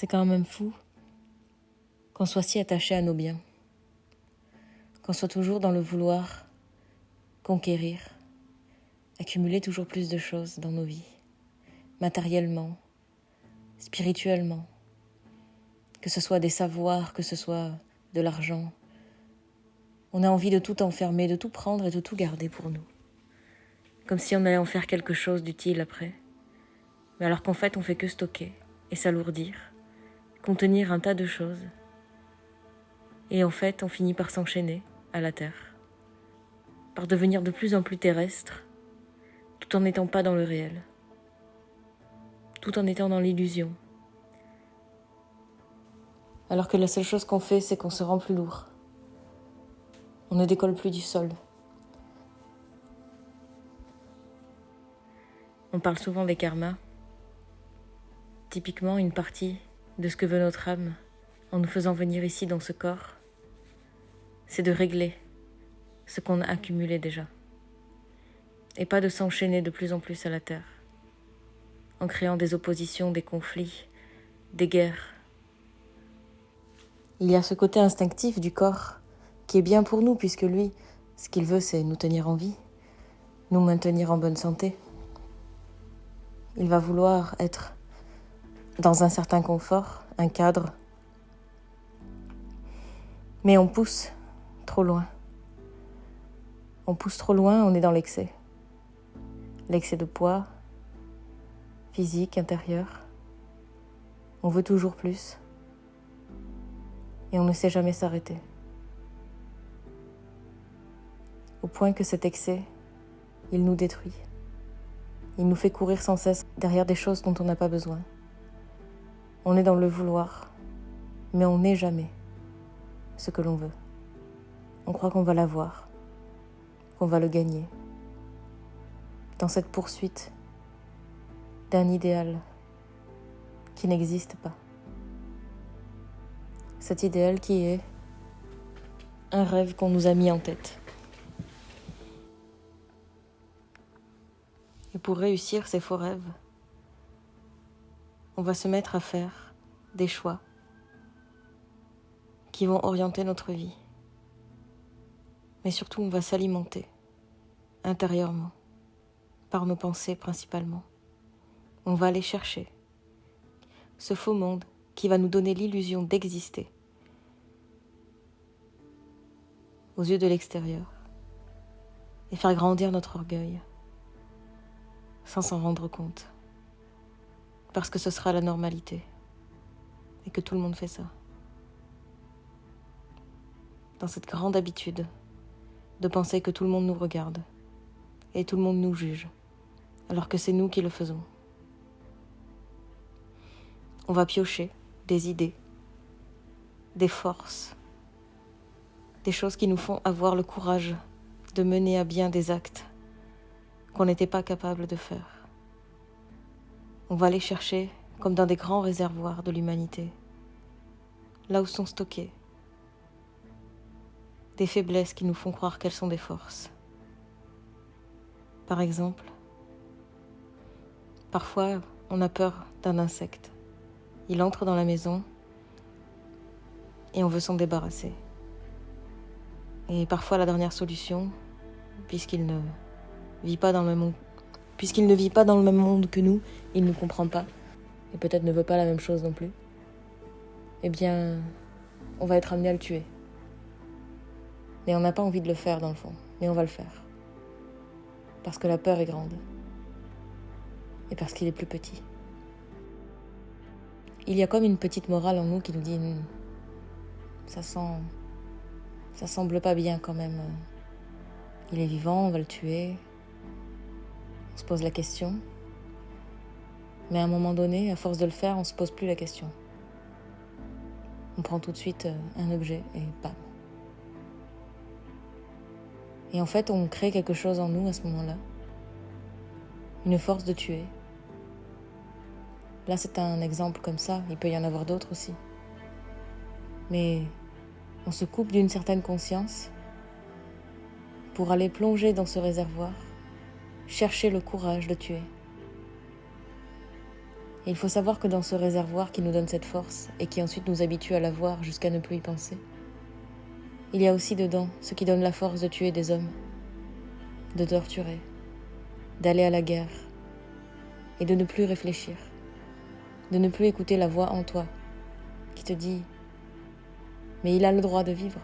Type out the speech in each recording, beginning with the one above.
C'est quand même fou qu'on soit si attaché à nos biens, qu'on soit toujours dans le vouloir conquérir, accumuler toujours plus de choses dans nos vies, matériellement, spirituellement, que ce soit des savoirs, que ce soit de l'argent. On a envie de tout enfermer, de tout prendre et de tout garder pour nous. Comme si on allait en faire quelque chose d'utile après. Mais alors qu'en fait, on fait que stocker et s'alourdir, contenir un tas de choses. Et en fait, on finit par s'enchaîner à la terre, par devenir de plus en plus terrestre, tout en n'étant pas dans le réel, tout en étant dans l'illusion. Alors que la seule chose qu'on fait, c'est qu'on se rend plus lourd. On ne décolle plus du sol. On parle souvent des karmas. Typiquement, une partie de ce que veut notre âme en nous faisant venir ici dans ce corps, c'est de régler ce qu'on a accumulé déjà. Et pas de s'enchaîner de plus en plus à la terre, en créant des oppositions, des conflits, des guerres. Il y a ce côté instinctif du corps qui est bien pour nous, puisque lui, ce qu'il veut, c'est nous tenir en vie, nous maintenir en bonne santé. Il va vouloir être dans un certain confort, un cadre. Mais on pousse trop loin. On pousse trop loin, on est dans l'excès. L'excès de poids, physique, intérieur. On veut toujours plus. Et on ne sait jamais s'arrêter. Au point que cet excès, il nous détruit. Il nous fait courir sans cesse derrière des choses dont on n'a pas besoin. On est dans le vouloir, mais on n'est jamais ce que l'on veut. On croit qu'on va l'avoir, qu'on va le gagner. Dans cette poursuite d'un idéal qui n'existe pas. Cet idéal qui est un rêve qu'on nous a mis en tête. Et pour réussir ces faux rêves, on va se mettre à faire des choix qui vont orienter notre vie. Mais surtout, on va s'alimenter intérieurement, par nos pensées principalement. On va aller chercher ce faux monde qui va nous donner l'illusion d'exister aux yeux de l'extérieur et faire grandir notre orgueil sans s'en rendre compte, parce que ce sera la normalité et que tout le monde fait ça. Dans cette grande habitude de penser que tout le monde nous regarde et tout le monde nous juge, alors que c'est nous qui le faisons. On va piocher des idées, des forces, des choses qui nous font avoir le courage de mener à bien des actes qu'on n'était pas capable de faire. On va les chercher comme dans des grands réservoirs de l'humanité, là où sont stockées des faiblesses qui nous font croire qu'elles sont des forces. Par exemple, parfois on a peur d'un insecte. Il entre dans la maison et on veut s'en débarrasser. Et parfois la dernière solution, puisqu'il ne vit pas dans le même monde que nous, il ne comprend pas et peut-être ne veut pas la même chose non plus, eh bien, on va être amené à le tuer. Mais on n'a pas envie de le faire dans le fond, mais on va le faire. Parce que la peur est grande. Et parce qu'il est plus petit. Il y a comme une petite morale en nous qui nous dit ça semble pas bien quand même. Il est vivant, on va le tuer. On se pose la question. Mais à un moment donné, à force de le faire, on se pose plus la question. On prend tout de suite un objet et bam. Et en fait, on crée quelque chose en nous à ce moment-là. Une force de tuer. Là, c'est un exemple comme ça. Il peut y en avoir d'autres aussi. Mais on se coupe d'une certaine conscience pour aller plonger dans ce réservoir, chercher le courage de tuer. Et il faut savoir que dans ce réservoir qui nous donne cette force et qui ensuite nous habitue à la voir jusqu'à ne plus y penser, il y a aussi dedans ce qui donne la force de tuer des hommes, de torturer, d'aller à la guerre et de ne plus réfléchir, de ne plus écouter la voix en toi qui te dit « mais il a le droit de vivre ».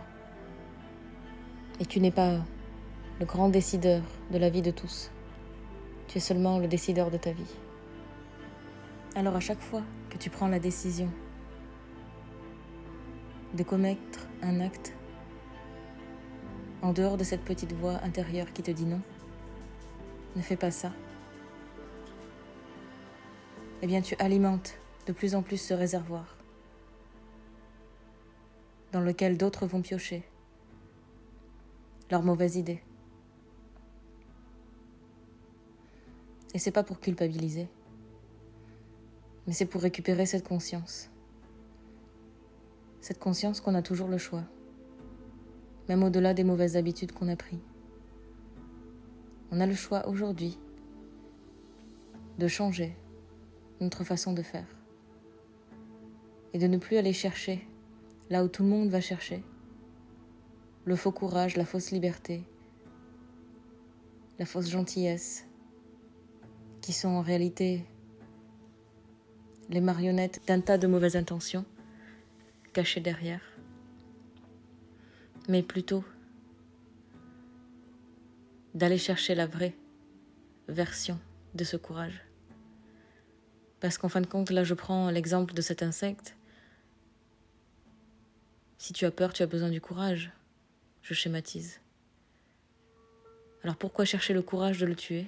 Et tu n'es pas le grand décideur de la vie de tous, tu es seulement le décideur de ta vie. Alors à chaque fois que tu prends la décision de commettre un acte en dehors de cette petite voix intérieure qui te dit non, ne fais pas ça, eh bien tu alimentes de plus en plus ce réservoir dans lequel d'autres vont piocher leurs mauvaises idées. Et c'est pas pour culpabiliser, mais c'est pour récupérer cette conscience. Cette conscience qu'on a toujours le choix, même au-delà des mauvaises habitudes qu'on a prises. On a le choix aujourd'hui de changer notre façon de faire et de ne plus aller chercher là où tout le monde va chercher le faux courage, la fausse liberté, la fausse gentillesse, qui sont en réalité les marionnettes d'un tas de mauvaises intentions cachées derrière, mais plutôt d'aller chercher la vraie version de ce courage. Parce qu'en fin de compte, là je prends l'exemple de cet insecte. Si tu as peur, tu as besoin du courage. Je schématise. Alors pourquoi chercher le courage de le tuer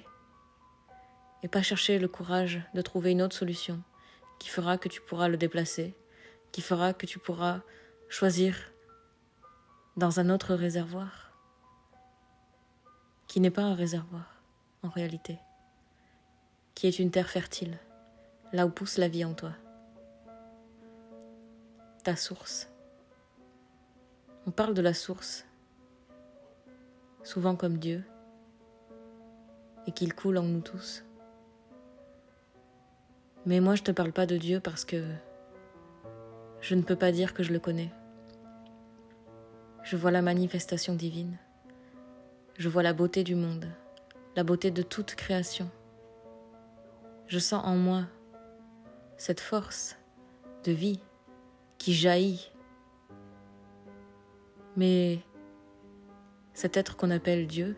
et pas chercher le courage de trouver une autre solution qui fera que tu pourras le déplacer, qui fera que tu pourras choisir dans un autre réservoir qui n'est pas un réservoir en réalité, qui est une terre fertile, là où pousse la vie en toi, ta source. On parle de la source souvent comme Dieu, et qu'il coule en nous tous. Mais moi je te parle pas de Dieu parce que je ne peux pas dire que je le connais. Je vois la manifestation divine, je vois la beauté du monde, la beauté de toute création. Je sens en moi cette force de vie qui jaillit. Mais cet être qu'on appelle Dieu,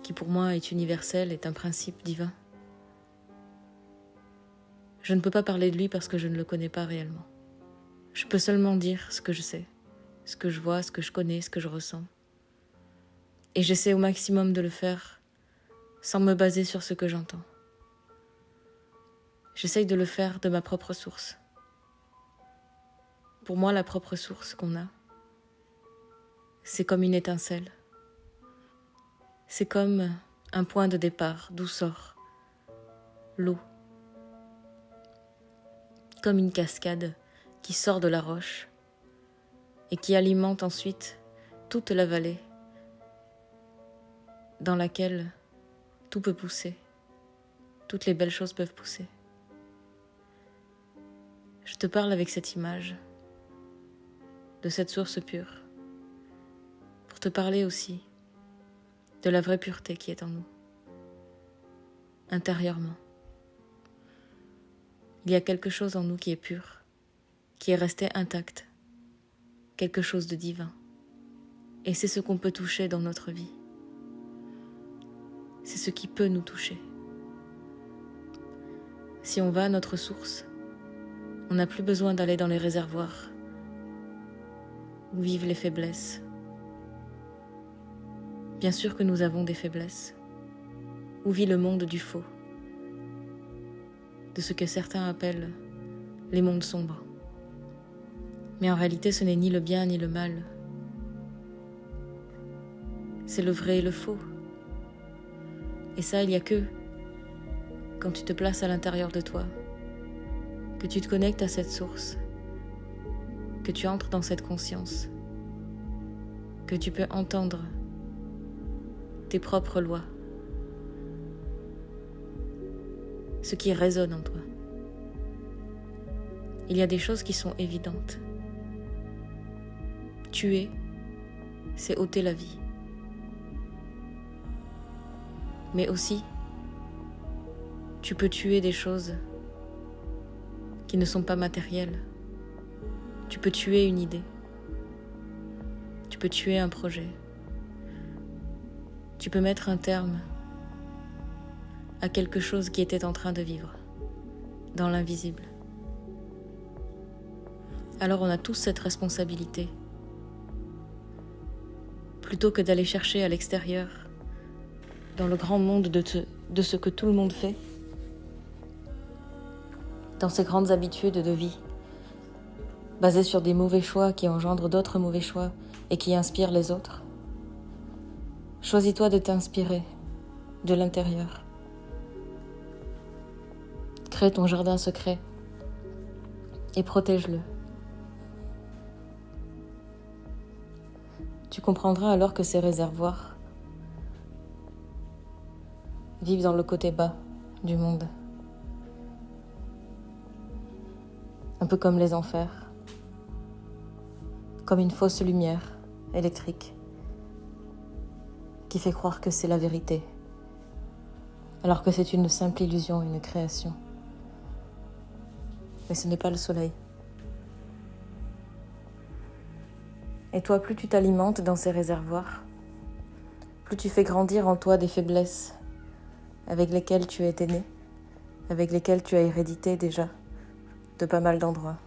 qui pour moi est universel, est un principe divin. Je ne peux pas parler de lui parce que je ne le connais pas réellement. Je peux seulement dire ce que je sais, ce que je vois, ce que je connais, ce que je ressens. Et j'essaie au maximum de le faire sans me baser sur ce que j'entends. J'essaye de le faire de ma propre source. Pour moi, la propre source qu'on a, c'est comme une étincelle. C'est comme un point de départ d'où sort l'eau. Comme une cascade qui sort de la roche et qui alimente ensuite toute la vallée dans laquelle tout peut pousser, toutes les belles choses peuvent pousser. Je te parle avec cette image de cette source pure pour te parler aussi de la vraie pureté qui est en nous, intérieurement. Il y a quelque chose en nous qui est pur, qui est resté intact, quelque chose de divin. Et c'est ce qu'on peut toucher dans notre vie. C'est ce qui peut nous toucher. Si on va à notre source, on n'a plus besoin d'aller dans les réservoirs où vivent les faiblesses. Bien sûr que nous avons des faiblesses. Où vit le monde du faux, de ce que certains appellent les mondes sombres. Mais en réalité, ce n'est ni le bien ni le mal. C'est le vrai et le faux. Et ça, il n'y a que quand tu te places à l'intérieur de toi, que tu te connectes à cette source, que tu entres dans cette conscience, que tu peux entendre tes propres lois. ce qui résonne en toi. Il y a des choses qui sont évidentes. Tuer, c'est ôter la vie. Mais aussi, tu peux tuer des choses qui ne sont pas matérielles. Tu peux tuer une idée. Tu peux tuer un projet. Tu peux mettre un terme à quelque chose qui était en train de vivre, dans l'invisible. Alors on a tous cette responsabilité. Plutôt que d'aller chercher à l'extérieur, dans le grand monde de ce que tout le monde fait, dans ces grandes habitudes de vie, basées sur des mauvais choix qui engendrent d'autres mauvais choix et qui inspirent les autres. Choisis-toi de t'inspirer de l'intérieur. Crée ton jardin secret et protège-le. Tu comprendras alors que ces réservoirs vivent dans le côté bas du monde. Un peu comme les enfers, comme une fausse lumière électrique qui fait croire que c'est la vérité, alors que c'est une simple illusion, une création. Mais ce n'est pas le soleil. Et toi, plus tu t'alimentes dans ces réservoirs, plus tu fais grandir en toi des faiblesses avec lesquelles tu étais né, avec lesquelles tu as hérédité déjà de pas mal d'endroits.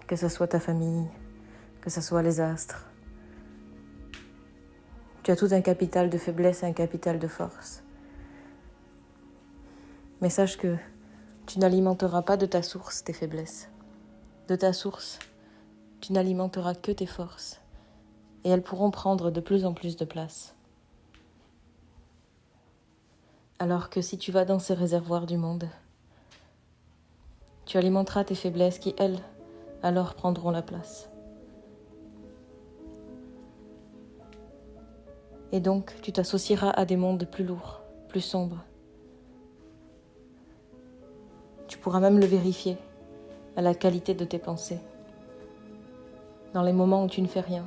Que ce soit ta famille, que ce soit les astres. Tu as tout un capital de faiblesse et un capital de force. Mais sache que tu n'alimenteras pas de ta source tes faiblesses. De ta source, tu n'alimenteras que tes forces. Et elles pourront prendre de plus en plus de place. Alors que si tu vas dans ces réservoirs du monde, tu alimenteras tes faiblesses qui, elles, alors prendront la place. Et donc, tu t'associeras à des mondes plus lourds, plus sombres. Tu pourras même le vérifier à la qualité de tes pensées. Dans les moments où tu ne fais rien,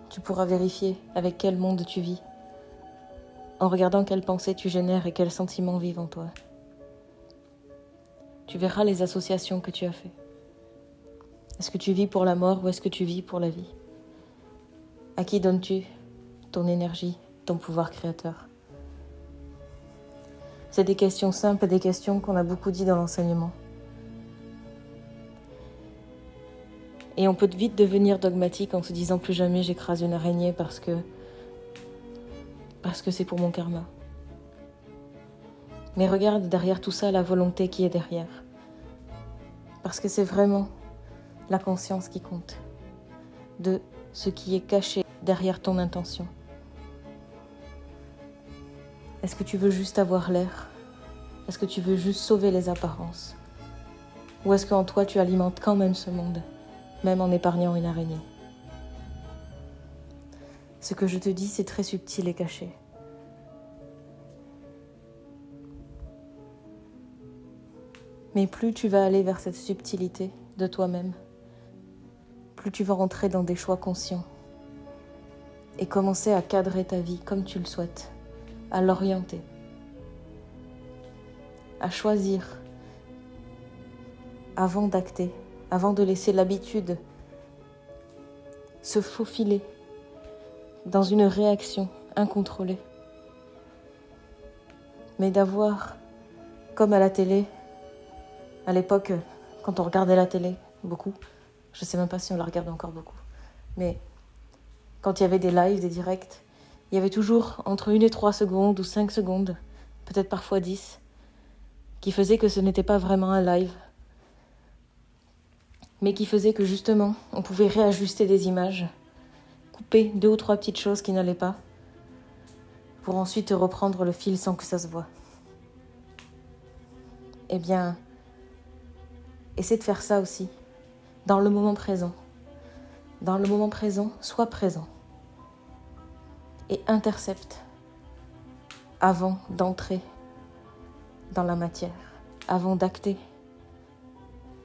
tu pourras vérifier avec quel monde tu vis, en regardant quelles pensées tu génères et quels sentiments vivent en toi. Tu verras les associations que tu as faites. Est-ce que tu vis pour la mort ou est-ce que tu vis pour la vie? À qui donnes-tu ton énergie, ton pouvoir créateur? C'est des questions simples, des questions qu'on a beaucoup dit dans l'enseignement. Et on peut vite devenir dogmatique en se disant plus jamais j'écrase une araignée parce que c'est pour mon karma. Mais regarde derrière tout ça la volonté qui est derrière. Parce que c'est vraiment la conscience qui compte de ce qui est caché derrière ton intention. Est-ce que tu veux juste avoir l'air? Est-ce que tu veux juste sauver les apparences? Ou est-ce qu'en toi tu alimentes quand même ce monde, même en épargnant une araignée? Ce que je te dis, c'est très subtil et caché. Mais plus tu vas aller vers cette subtilité de toi-même, plus tu vas rentrer dans des choix conscients et commencer à cadrer ta vie comme tu le souhaites, à l'orienter, à choisir avant d'acter, avant de laisser l'habitude se faufiler dans une réaction incontrôlée. Mais d'avoir, comme à la télé, à l'époque, quand on regardait la télé, beaucoup, je ne sais même pas si on la regarde encore beaucoup, mais quand il y avait des lives, des directs, il y avait toujours entre 1 et 3 secondes ou 5 secondes, peut-être parfois 10, qui faisaient que ce n'était pas vraiment un live, mais qui faisait que justement, on pouvait réajuster des images, couper 2 ou 3 petites choses qui n'allaient pas, pour ensuite reprendre le fil sans que ça se voie. Eh bien, essaie de faire ça aussi, dans le moment présent. Dans le moment présent, sois présent. Et intercepte avant d'entrer dans la matière, avant d'acter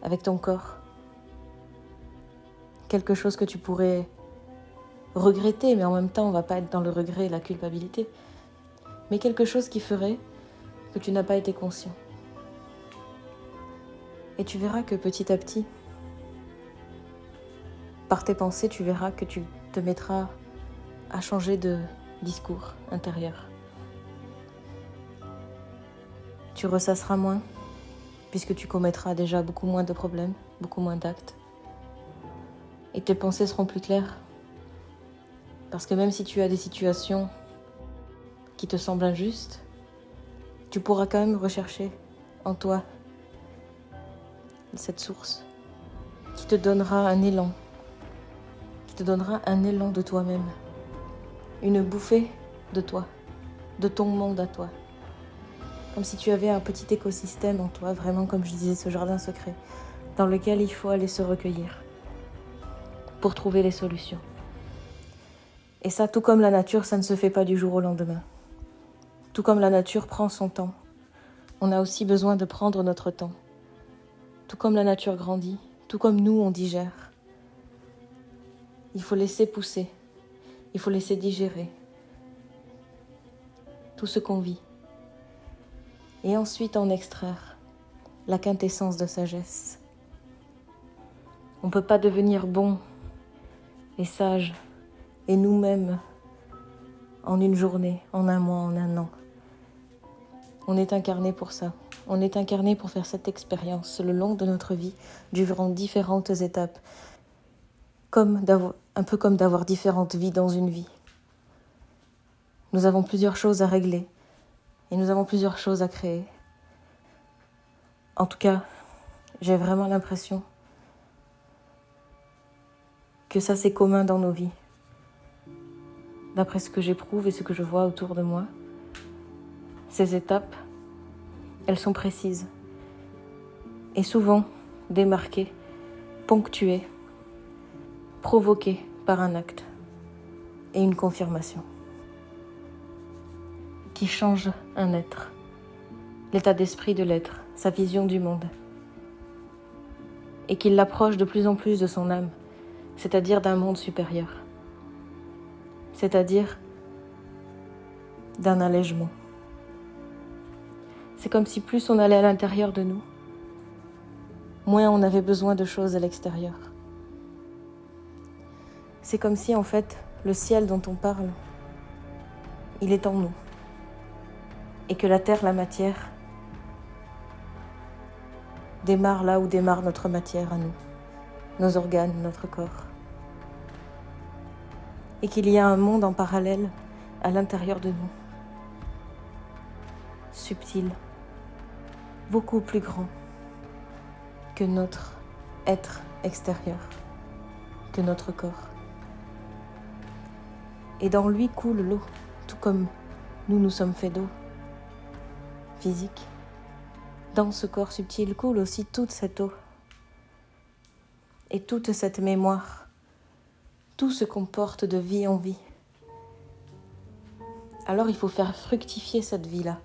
avec ton corps quelque chose que tu pourrais regretter, mais en même temps on ne va pas être dans le regret et la culpabilité, mais quelque chose qui ferait que tu n'as pas été conscient. Et tu verras que petit à petit, par tes pensées, tu verras que tu te mettras à changer de discours intérieur. Tu ressasseras moins, puisque tu commettras déjà beaucoup moins de problèmes, beaucoup moins d'actes. Et tes pensées seront plus claires. Parce que même si tu as des situations qui te semblent injustes, tu pourras quand même rechercher en toi cette source qui te donnera un élan, de toi-même, une bouffée de toi, de ton monde à toi. Comme si tu avais un petit écosystème en toi, vraiment comme je disais, ce jardin secret, dans lequel il faut aller se recueillir pour trouver les solutions. Et ça, tout comme la nature, ça ne se fait pas du jour au lendemain. Tout comme la nature prend son temps, on a aussi besoin de prendre notre temps. Tout comme la nature grandit, tout comme nous on digère. Il faut laisser pousser, il faut laisser digérer tout ce qu'on vit. Et ensuite en extraire la quintessence de sagesse. On ne peut pas devenir bon et sage et nous-mêmes en une journée, en un mois, en un an. On est incarné pour ça. On est incarné pour faire cette expérience le long de notre vie, durant différentes étapes, un peu comme d'avoir différentes vies dans une vie. Nous avons plusieurs choses à régler et nous avons plusieurs choses à créer. En tout cas, j'ai vraiment l'impression que ça c'est commun dans nos vies. D'après ce que j'éprouve et ce que je vois autour de moi, ces étapes, elles sont précises et souvent démarquées, ponctuées, provoquées par un acte et une confirmation qui change un être, l'état d'esprit de l'être, sa vision du monde, et qui l'approche de plus en plus de son âme, c'est-à-dire d'un monde supérieur, c'est-à-dire d'un allègement. C'est comme si plus on allait à l'intérieur de nous, moins on avait besoin de choses à l'extérieur. C'est comme si en fait, le ciel dont on parle, il est en nous. Et que la terre, la matière, démarre là où démarre notre matière à nous, nos organes, notre corps. Et qu'il y a un monde en parallèle à l'intérieur de nous, subtil, beaucoup plus grand que notre être extérieur, que notre corps. Et dans lui coule l'eau, tout comme nous sommes faits d'eau physique. Dans ce corps subtil coule aussi toute cette eau et toute cette mémoire, tout ce qu'on porte de vie en vie. Alors il faut faire fructifier cette vie-là.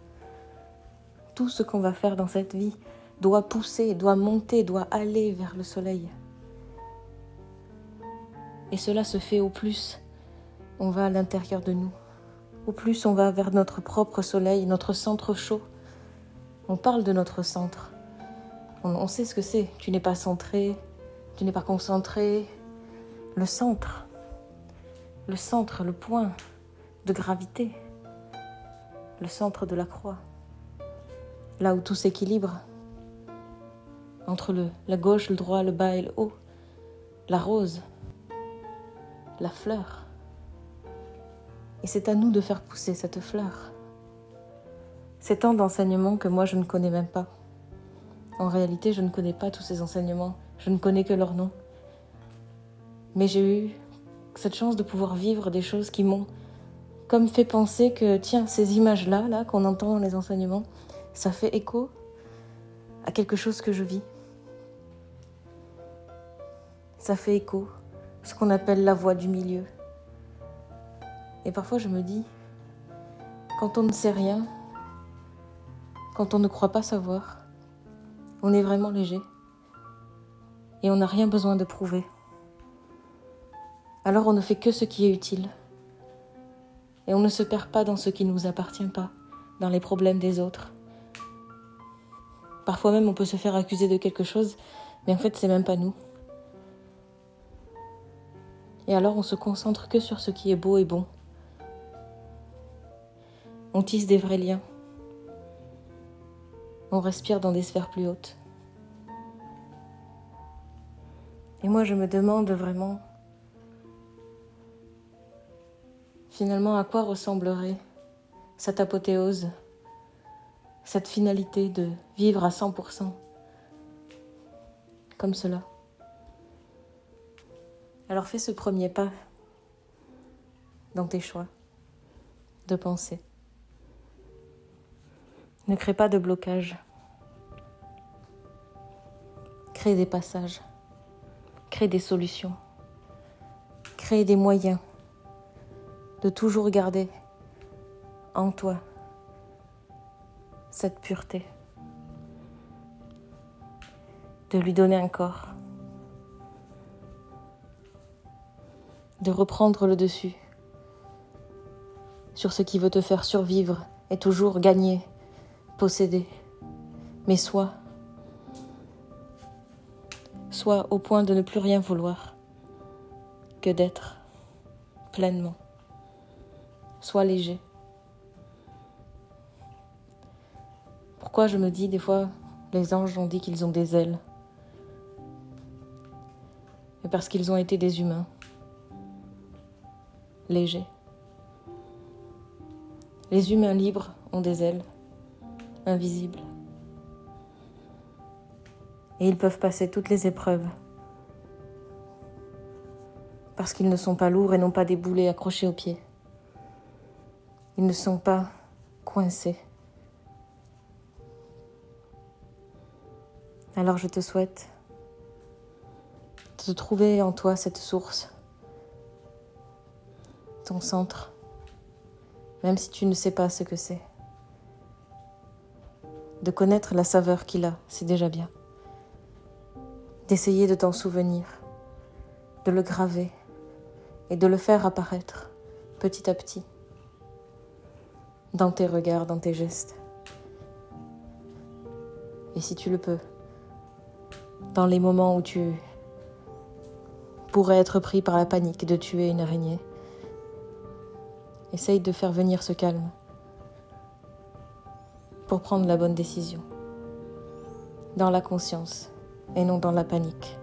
Tout ce qu'on va faire dans cette vie doit pousser, doit monter, doit aller vers le soleil. Et cela se fait au plus on va à l'intérieur de nous, au plus on va vers notre propre soleil, notre centre chaud. On parle de notre centre. On sait ce que c'est. Tu n'es pas centré, tu n'es pas concentré. Le centre, le point de gravité, le centre de la croix. Là où tout s'équilibre, entre la gauche, le droit, le bas et le haut, la rose, la fleur. Et c'est à nous de faire pousser cette fleur. C'est tant d'enseignements que moi je ne connais même pas. En réalité, je ne connais pas tous ces enseignements, je ne connais que leur nom. Mais j'ai eu cette chance de pouvoir vivre des choses qui m'ont comme fait penser que, tiens, ces images-là, qu'on entend dans les enseignements, ça fait écho à quelque chose que je vis. Ça fait écho, ce qu'on appelle la voie du milieu. Et parfois je me dis, Quand on ne sait rien, quand on ne croit pas savoir, on est vraiment léger et on n'a rien besoin de prouver. Alors on ne fait que ce qui est utile et on ne se perd pas dans ce qui ne nous appartient pas, dans les problèmes des autres. Parfois même on peut se faire accuser de quelque chose, mais en fait c'est même pas nous. Et alors on se concentre que sur ce qui est beau et bon. On tisse des vrais liens. On respire dans des sphères plus hautes. Et moi je me demande vraiment, finalement, à quoi ressemblerait cette apothéose, cette finalité de vivre à 100% comme cela. Alors fais ce premier pas dans tes choix de pensée. Ne crée pas de blocage. Crée des passages. Crée des solutions. Crée des moyens de toujours garder en toi cette pureté. De lui donner un corps. De reprendre le dessus sur ce qui veut te faire survivre et toujours gagner, posséder. Mais sois au point de ne plus rien vouloir que d'être pleinement. Sois léger. Pourquoi je me dis des fois, les anges ont dit qu'ils ont des ailes? Mais parce qu'ils ont été des humains. Légers. Les humains libres ont des ailes, invisibles. Et ils peuvent passer toutes les épreuves. Parce qu'ils ne sont pas lourds et n'ont pas des boulets accrochés aux pieds. Ils ne sont pas coincés. Alors je te souhaite de trouver en toi cette source, ton centre, même si tu ne sais pas ce que c'est. De connaître la saveur qu'il a, c'est déjà bien. D'essayer de t'en souvenir, de le graver et de le faire apparaître petit à petit dans tes regards, dans tes gestes. Et si tu le peux, dans les moments où tu pourrais être pris par la panique de tuer une araignée, essaye de faire venir ce calme pour prendre la bonne décision, dans la conscience et non dans la panique.